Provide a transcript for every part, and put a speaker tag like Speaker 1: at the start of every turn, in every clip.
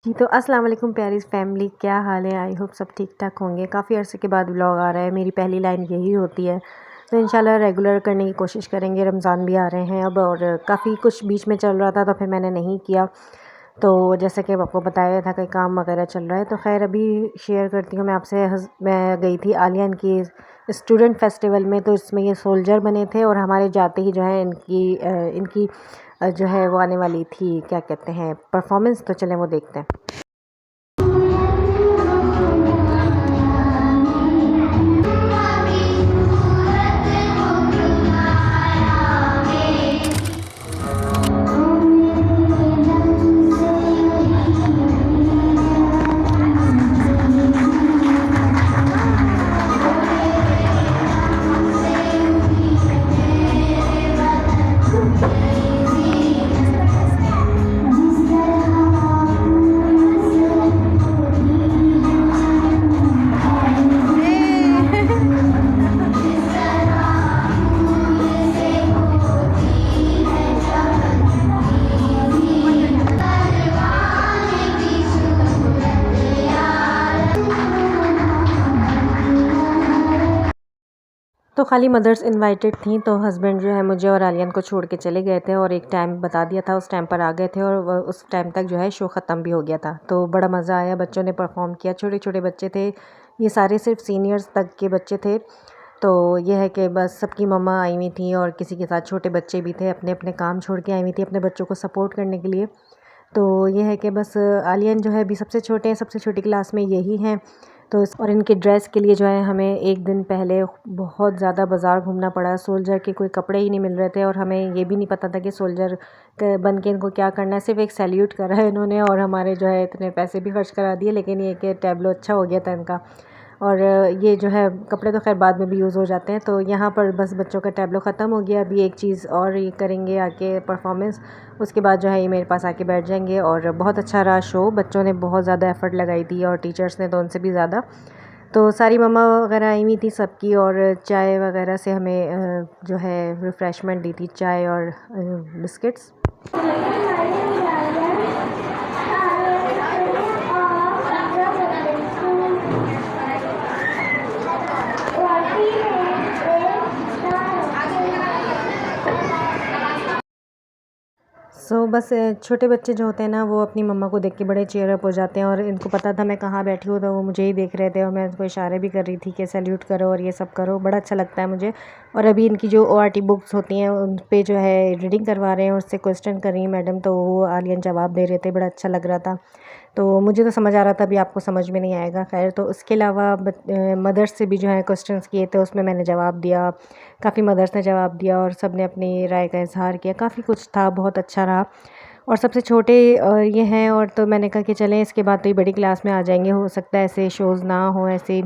Speaker 1: जी, तो अस्सलाम वालेकुम प्यारी फैमिली, क्या हाल है? आई होप सब ठीक-ठाक होंगे। काफ़ी अरसे के बाद व्लॉग आ रहा है। मेरी पहली लाइन यही होती है, तो इंशाल्लाह रेगुलर करने की कोशिश करेंगे। रमज़ान भी आ रहे हैं अब और काफ़ी कुछ बीच में चल रहा था तो फिर मैंने नहीं किया। तो जैसे कि आपको बताया था कि काम वगैरह चल रहा है, तो ख़ैर अभी शेयर करती हूँ मैं आपसे। मैं गई थी आलियान की स्टूडेंट फेस्टिवल में, तो इसमें ये सोल्जर बने थे और हमारे जाते ही जो है इनकी जो है वो आने वाली थी, क्या कहते हैं, परफॉर्मेंस। तो चलें वो देखते हैं। तो खाली मदर्स इनवाइटेड थी, तो हस्बैंड जो है मुझे और आलियन को छोड़ के चले गए थे और एक टाइम बता दिया था, उस टाइम पर आ गए थे और उस टाइम तक जो है शो ख़त्म भी हो गया था। तो बड़ा मज़ा आया, बच्चों ने परफॉर्म किया। छोटे छोटे बच्चे थे, ये सारे सिर्फ सीनियर्स तक के बच्चे थे। तो ये है कि बस सबकी मम्मा आई हुई थी और किसी के साथ छोटे बच्चे भी थे, अपने अपने काम छोड़ के आई हुई थी अपने बच्चों को सपोर्ट करने के लिए। तो ये है कि बस आलियन जो है अभी सबसे छोटे हैं, सबसे छोटी क्लास में यही हैं। तो और इनके ड्रेस के लिए जो है हमें एक दिन पहले बहुत ज़्यादा बाज़ार घूमना पड़ा। सोल्जर के कोई कपड़े ही नहीं मिल रहे थे और हमें ये भी नहीं पता था कि सोल्जर बन के इनको क्या करना है। सिर्फ एक सैल्यूट करा है इन्होंने और हमारे जो है इतने पैसे भी खर्च करा दिए, लेकिन ये कि टैब्लो अच्छा हो गया था इनका। और ये जो है कपड़े तो खैर बाद में भी यूज़ हो जाते हैं। तो यहाँ पर बस बच्चों का टैब्लो ख़त्म हो गया। अभी एक चीज़ और ये करेंगे आके परफॉर्मेंस, उसके बाद जो है ये मेरे पास आके बैठ जाएंगे। और बहुत अच्छा रहा शो, बच्चों ने बहुत ज़्यादा एफ़र्ट लगाई थी और टीचर्स ने तो उनसे भी ज़्यादा। तो सारी मम्मा वगैरह आई हुई थी सबकी, और चाय वगैरह से हमें जो है रिफ़्रेशमेंट दी थी, चाय और बिस्किट्स। बस छोटे बच्चे जो होते हैं ना, वो अपनी मम्मा को देख के बड़े चीयर अप हो जाते हैं और इनको पता था मैं कहाँ बैठी हूँ, तो वो मुझे ही देख रहे थे और मैं उनको इशारे भी कर रही थी कि सैल्यूट करो और ये सब करो। बड़ा अच्छा लगता है मुझे। और अभी इनकी जो ओआरटी बुक्स होती हैं उन पे जो है रीडिंग करवा रहे हैं और उससे क्वेश्चन कर रही हैं मैडम, तो वो आलियन जवाब दे रहे थे, बड़ा अच्छा लग रहा था। तो मुझे तो समझ आ रहा था, अभी आपको समझ में नहीं आएगा। ख़ैर, तो उसके अलावा मदर्स से भी जो है क्वेश्चंस किए थे, उसमें मैंने जवाब दिया। काफ़ी मदर्स ने जवाब दिया और सब ने अपनी राय का इज़हार किया। काफ़ी कुछ था, बहुत अच्छा रहा। और सबसे छोटे ये हैं, और तो मैंने कहा कि चलें इसके बाद तो ये बड़ी क्लास में आ जाएंगे, हो सकता है ऐसे शोज़ ना हो ऐसे।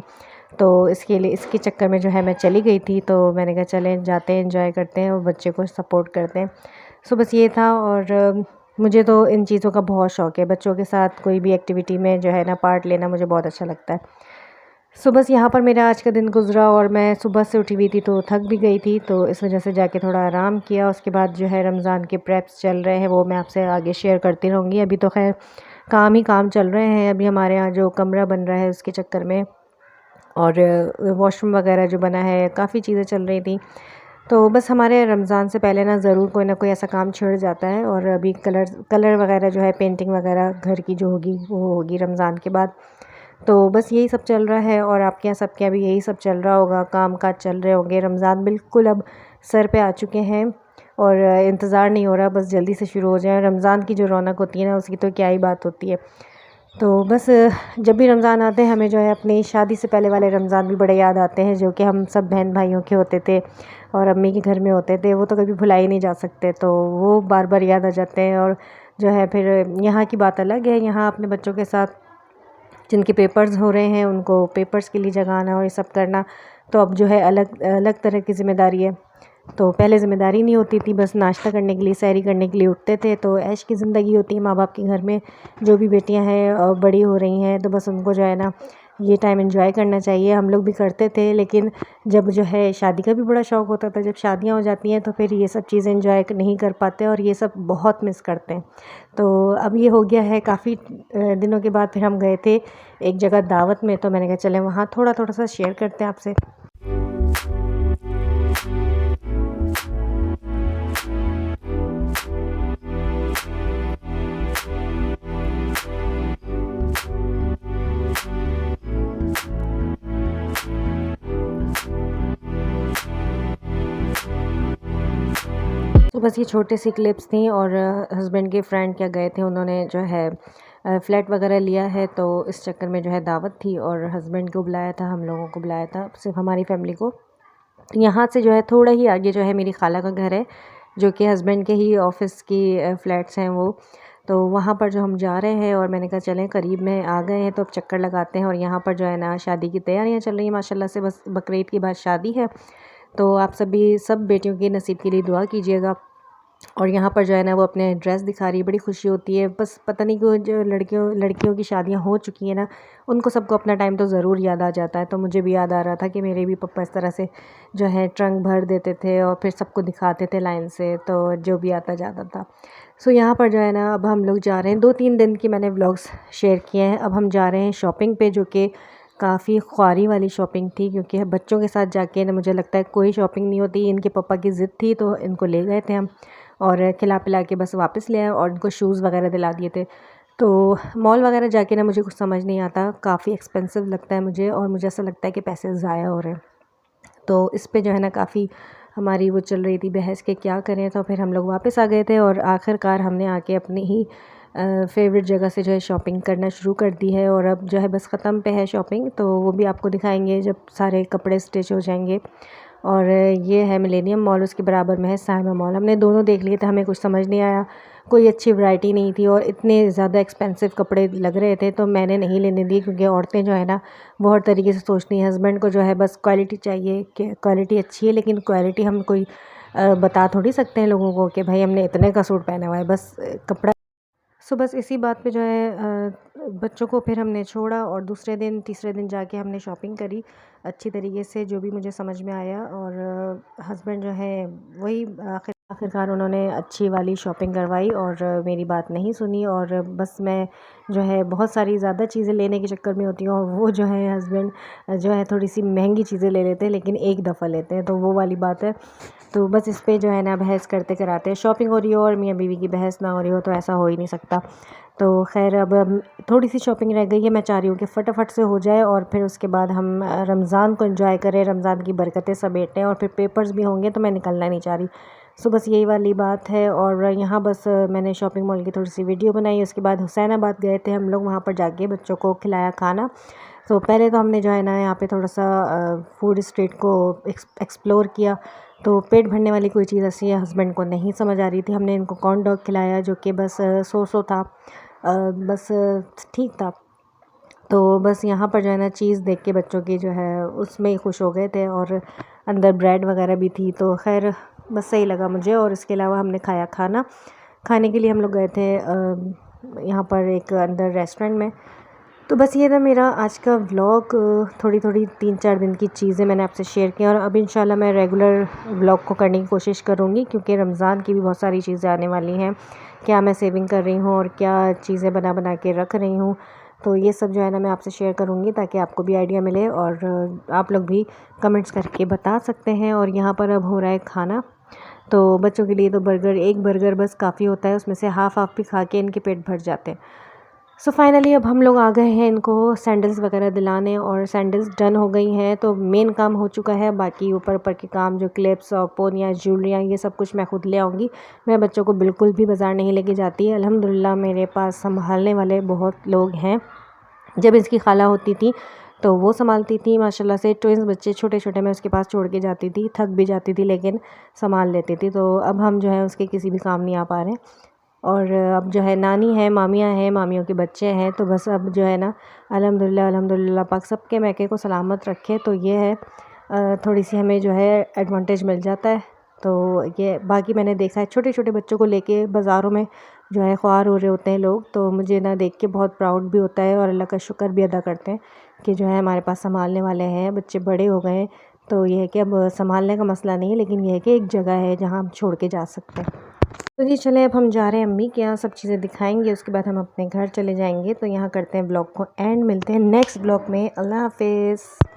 Speaker 1: तो इसके लिए, इसके चक्कर में जो है मैं चली गई थी। तो मैंने कहा चलें जाते हैं, एंजॉय करते हैं और बच्चे को सपोर्ट करते हैं। बस ये था। और मुझे तो इन चीज़ों का बहुत शौक़ है, बच्चों के साथ कोई भी एक्टिविटी में जो है ना पार्ट लेना मुझे बहुत अच्छा लगता है। बस यहाँ पर मेरा आज का दिन गुज़रा और मैं सुबह से उठी हुई थी तो थक भी गई थी, तो इस वजह से जाके थोड़ा आराम किया। उसके बाद जो है रमज़ान के प्रेप्स चल रहे हैं, वो मैं आपसे आगे शेयर करती रहूँगी। अभी तो ख़ैर काम ही काम चल रहे हैं। अभी हमारे यहाँ जो कमरा बन रहा है उसके चक्कर में, और वॉशरूम वगैरह जो बना है, काफ़ी चीज़ें चल रही थी। तो बस हमारे रमज़ान से पहले ना ज़रूर कोई ना कोई ऐसा काम छिड़ जाता है। और अभी कलर वगैरह जो है, पेंटिंग वगैरह घर की जो होगी वो होगी रमज़ान के बाद। तो बस यही सब चल रहा है। और आपके यहाँ सबके यहाँ भी यही सब चल रहा होगा, काम काज चल रहे होंगे। रमज़ान बिल्कुल अब सर पे आ चुके हैं और इंतज़ार नहीं हो रहा, बस जल्दी से शुरू हो जाए। रमज़ान की जो रौनक होती है ना, उसकी तो क्या ही बात होती है। तो बस जब भी रमज़ान आते हैं हमें जो है अपनी शादी से पहले वाले रमज़ान भी बड़े याद आते हैं, जो कि हम सब बहन भाइयों के होते थे और अम्मी के घर में होते थे। वो तो कभी भुलाए नहीं जा सकते, तो वो बार बार याद आ जाते हैं। और जो है फिर यहाँ की बात अलग है, यहाँ अपने बच्चों के साथ जिनके पेपर्स हो रहे हैं उनको पेपर्स के लिए जगाना और ये सब करना, तो अब जो है अलग अलग तरह की ज़िम्मेदारी है। तो पहले ज़िम्मेदारी नहीं होती थी, बस नाश्ता करने के लिए, सैरी करने के लिए उठते थे। तो ऐश की ज़िंदगी होती है माँ बाप के घर में। जो भी बेटियां हैं बड़ी हो रही हैं, तो बस उनको जो है ना ये टाइम एंजॉय करना चाहिए। हम लोग भी करते थे, लेकिन जब जो है शादी का भी बड़ा शौक़ होता था, जब शादियाँ हो जाती हैं तो फिर ये सब चीज़ें एंजॉय नहीं कर पाते और ये सब बहुत मिस करते हैं। तो अब ये हो गया है काफ़ी दिनों के बाद फिर हम गए थे एक जगह दावत में, तो मैंने कहा चलें वहाँ थोड़ा सा शेयर करते हैं आपसे। तो बस ये छोटी सी क्लिप्स थी और हस्बैंड के फ्रेंड क्या गए थे, उन्होंने जो है फ़्लैट वगैरह लिया है, तो इस चक्कर में जो है दावत थी और हस्बैंड को बुलाया था, हम लोगों को बुलाया था, सिर्फ हमारी फैमिली को। यहाँ से जो है थोड़ा ही आगे जो है मेरी खाला का घर है, जो कि हस्बैंड के ही ऑफिस की फ़्लैट्स हैं वो। तो वहाँ पर जो हम जा रहे हैं और मैंने कहा चलें करीब में आ गए हैं तो अब चक्कर लगाते हैं। और यहाँ पर जो है ना शादी की तैयारियाँ चल रही हैं माशाल्लाह से, बस बकरीद के बाद शादी है। तो आप सभी सब बेटियों के नसीब के लिए दुआ कीजिएगा। और यहाँ पर जो है ना वो अपने ड्रेस दिखा रही है, बड़ी खुशी होती है। बस पता नहीं क्यों जो लड़कियों की शादियाँ हो चुकी हैं ना, उनको सबको अपना टाइम तो ज़रूर याद आ जाता है। तो मुझे भी याद आ रहा था कि मेरे भी पापा इस तरह से जो है ट्रंक भर देते थे और फिर सबको दिखाते थे लाइन से, तो जो भी आता जाता था। सो यहाँ पर जो है ना अब हम लोग जा रहे हैं, 2-3 दिन की मैंने व्लॉग्स शेयर किए हैं। अब हम जा रहे हैं शॉपिंग पे, जो कि काफ़ी ख्वारी वाली शॉपिंग थी, क्योंकि बच्चों के साथ जाके ना मुझे लगता है कोई शॉपिंग नहीं होती। इनके पापा की ज़िद थी तो इनको ले गए थे हम, और खिला पिला के बस वापस ले आए और इनको शूज़ वगैरह दिला दिए थे। तो मॉल वगैरह जाके ना मुझे कुछ समझ नहीं आता, काफ़ी एक्सपेंसिव लगता है मुझे और मुझे ऐसा लगता है कि पैसे ज़ाया हो रहे हैं। तो इस पे जो है ना काफ़ी हमारी वो चल रही थी बहस कि क्या करें। तो फिर हम लोग वापस आ गए थे और आखिरकार हमने आके अपनी ही फेवरेट जगह से जो है शॉपिंग करना शुरू कर दी है। और अब जो है बस ख़त्म पे है शॉपिंग, तो वो भी आपको दिखाएंगे जब सारे कपड़े स्टिच हो जाएंगे। और ये है मिलेनियम मॉल, उसके बराबर में है साइमा मॉल। हमने दोनों देख लिए थे, हमें कुछ समझ नहीं आया, कोई अच्छी वैरायटी नहीं थी और इतने ज़्यादा एक्सपेंसिव कपड़े लग रहे थे, तो मैंने नहीं लेने दिए। क्योंकि औरतें जो है ना वो हर तरीके से सोचती हैं, हस्बैंड को जो है बस क्वालिटी चाहिए कि क्वालिटी अच्छी है, लेकिन क्वालिटी हम कोई बता थोड़ी सकते हैं लोगों को कि भाई हमने इतने का सूट पहना हुआ है, बस कपड़ा। सो बस इसी बात पे जो है बच्चों को फिर हमने छोड़ा और दूसरे दिन तीसरे दिन जाके हमने शॉपिंग करी अच्छी तरीके से, जो भी मुझे समझ में आया। और हस्बैंड जो है वही आखिरकार उन्होंने अच्छी वाली शॉपिंग करवाई और मेरी बात नहीं सुनी। और बस मैं जो है बहुत सारी ज़्यादा चीज़ें लेने के चक्कर में होती हूँ, और वो जो है हस्बैंड जो है थोड़ी सी महंगी चीज़ें ले लेते हैं, लेकिन एक दफ़ा लेते हैं, तो वो वाली बात है। तो बस इस पे जो है ना बहस करते कराते हैं, शॉपिंग हो रही हो और मियाँ बीवी की बहस ना हो रही हो, तो ऐसा हो ही नहीं सकता। तो खैर अब थोड़ी सी शॉपिंग रह गई है, मैं चाह रही हूँ कि फटाफट से हो जाए और फिर उसके बाद हम रमज़ान को एंजॉय करें, रमज़ान की बरकतें समेटें, और फिर पेपर्स भी होंगे तो मैं निकलना नहीं चाह रही। सो बस यही वाली बात है। और यहाँ बस मैंने शॉपिंग मॉल की थोड़ी सी वीडियो बनाई। उसके बाद हुसैनाबाद गए थे हम लोग, वहाँ पर जाके बच्चों को खिलाया खाना। तो पहले तो हमने जो है ना यहाँ पे थोड़ा सा फूड स्ट्रीट को एक्सप्लोर किया। तो पेट भरने वाली कोई चीज़ ऐसी है हस्बैंड को नहीं समझ आ रही थी। हमने इनको कॉर्न डॉग खिलाया, जो कि बस सो था, बस ठीक था। तो बस यहाँ पर जो है ना चीज़ देख के बच्चों की जो है उसमें ही खुश हो गए थे, और अंदर ब्रेड वगैरह भी थी, तो खैर बस सही लगा मुझे। और इसके अलावा हमने खाया खाना, खाने के लिए हम लोग गए थे यहाँ पर एक अंदर रेस्टोरेंट में। तो बस ये था मेरा आज का व्लॉग। थोड़ी 3-4 दिन की चीज़ें मैंने आपसे शेयर की, और अब इंशाल्लाह मैं रेगुलर व्लॉग को करने की कोशिश करूँगी, क्योंकि रमज़ान की भी बहुत सारी चीज़ें आने वाली हैं। क्या मैं सेविंग कर रही हूँ और क्या चीज़ें बना के रख रही हूँ, तो ये सब जो है ना मैं आपसे शेयर करूँगी, ताकि आपको भी आइडिया मिले और आप लोग भी कमेंट्स करके बता सकते हैं। और यहाँ पर अब हो रहा है खाना, तो बच्चों के लिए तो एक बर्गर बस काफ़ी होता है, उसमें से हाफ़ भी खा के इनके पेट भर जाते हैं। सो फाइनली अब हम लोग आ गए हैं इनको सैंडल्स वगैरह दिलाने, और सैंडल्स डन हो गई हैं, तो मेन काम हो चुका है। बाकी ऊपर के काम जो क्लिप्स और पोनियाँ ज्वेलरियाँ ये सब कुछ मैं खुद ले आऊँगी। मैं बच्चों को बिल्कुल भी बाज़ार नहीं लेके जाती। अल्हम्दुलिल्लाह मेरे पास संभालने वाले बहुत लोग हैं। जब इसकी खाला होती थी तो वो संभालती थी माशाल्लाह से, ट्विंस बच्चे छोटे छोटे मैं उसके पास छोड़ के जाती थी, थक भी जाती थी लेकिन संभाल लेती थी। तो अब हम जो है उसके किसी भी काम नहीं आ पा रहे हैं। और अब जो है नानी है, मामियाँ हैं, मामियों के बच्चे हैं, तो बस अब जो है ना अल्हम्दुलिल्लाह पाक सबके मैके को सलामत रखे। तो ये है थोड़ी सी हमें जो है एडवांटेज मिल जाता है। तो ये बाकी मैंने देखा है छोटे छोटे बच्चों को लेके बाज़ारों में जो है ख्वार हो रहे होते हैं लोग। तो मुझे ना देख के बहुत प्राउड भी होता है और अल्लाह का शुक्र भी अदा करते हैं कि जो है हमारे पास संभालने वाले हैं। बच्चे बड़े हो गए हैं तो ये है कि अब संभालने का मसला नहीं है, लेकिन ये है कि एक जगह है जहाँ हम छोड़ के जा सकते हैं। तो जी चलें, अब हम जा रहे हैं अम्मी के यहाँ, सब चीज़ें दिखाएंगे, उसके बाद हम अपने घर चले जाएंगे। तो यहाँ करते हैं ब्लॉग को एंड, मिलते हैं नेक्स्ट ब्लॉग में। अल्लाह हाफिज़।